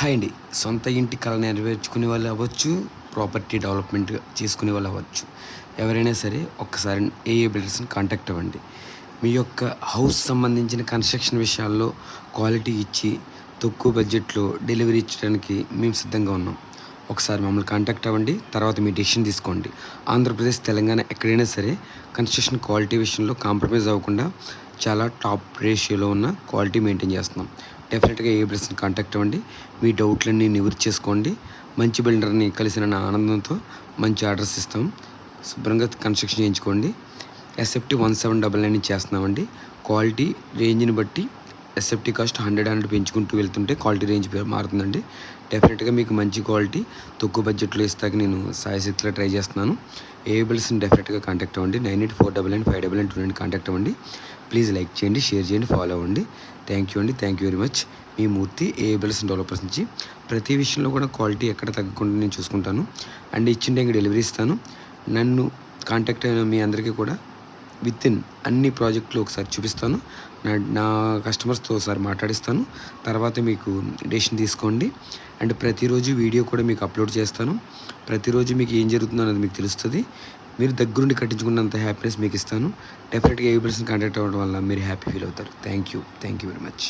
Hi అండి. సొంత ఇంటి కల నెరవేర్చుకునే వాళ్ళు అవ్వచ్చు, ప్రాపర్టీ డెవలప్మెంట్ చేసుకునే వాళ్ళు అవ్వచ్చు. ఎవరైనా సరే ఒక్కసారి ఏఏ బిల్డర్స్ని కాంటాక్ట్ అవ్వండి. మీ యొక్క హౌస్ సంబంధించిన కన్స్ట్రక్షన్ విషయాల్లో క్వాలిటీ ఇచ్చి తక్కువ బడ్జెట్లో డెలివరీ ఇచ్చడానికి మేము సిద్ధంగా ఉన్నాం. ఒకసారి మమ్మల్ని కాంటాక్ట్ అవ్వండి. తర్వాత మీ డెసిషన్ తీసుకోండి. ఆంధ్రప్రదేశ్, తెలంగాణ ఎక్కడైనా సరే కన్స్ట్రక్షన్ క్వాలిటీ విషయంలో కాంప్రమైజ్ అవ్వకుండా చాలా టాప్ రేషియోలో ఉన్న క్వాలిటీ మెయింటైన్ చేస్తున్నాం. డెఫినెట్గా ఏ బిల్డర్స్ని కాంటాక్ట్ అవ్వండి. మీ డౌట్లన్నీ నివృత్తి చేసుకోండి. మంచి బిల్డర్ని కలిసిన నా ఆనందంతో మంచి ఆర్డర్స్ ఇస్తాం. శుభ్రంగా కన్స్ట్రక్షన్ చేయించుకోండి. ఎస్ఎఫ్టీ 1799 చేస్తున్నామండి. క్వాలిటీ రేంజ్ని బట్టి ఎస్ఎఫ్టీ కాస్ట్ 100 పెంచుకుంటూ వెళ్తుంటే క్వాలిటీ రేంజ్ మారుతుందండి. డెఫినెట్గా మీకు మంచి క్వాలిటీ తక్కువ బడ్జెట్లో ఇస్తాక నేను సాయశక్తిలో ట్రై చేస్తున్నాను. ఏ బిల్స్ని డెఫినెట్గా కాంటాక్ట్ అవ్వండి. 98499599 కాంటాక్ట్ అవ్వండి. ప్లీజ్ లైక్ చేయండి, షేర్ చేయండి, ఫాలో అవ్వండి. థ్యాంక్ యూ అండి. Thank you very much. Me Murthy A bills developers నుంచి ప్రతి విషయంలో కూడా క్వాలిటీ ఎక్కడ తగ్గకుండా నేను చూసుకుంటాను అండ్ ఇచ్చిన టైంకి డెలివరీ ఇస్తాను. నన్ను కాంటాక్ట్ అయిన మీ అందరికీ కూడా విత్ ఇన్ అన్ని ప్రాజెక్టులు ఒకసారి చూపిస్తాను. నా కస్టమర్స్తో ఒకసారి మాట్లాడిస్తాను. తర్వాత మీకు డెసిషన్ తీసుకోండి. అండ్ ప్రతిరోజు వీడియో కూడా మీకు అప్లోడ్ చేస్తాను. ప్రతిరోజు మీకు ఏం జరుగుతుందో అనేది మీకు తెలుస్తుంది. మీరు దగ్గరుండి కట్టించుకున్నంత హ్యాపీనెస్ మీకు ఇస్తాను. డెఫినెట్గా ఏ బిల్స్ని కాంటాక్ట్ అవ్వడం వల్ల మీరు హ్యాపీ ఫీల్ అవుతారు. Thank you very much.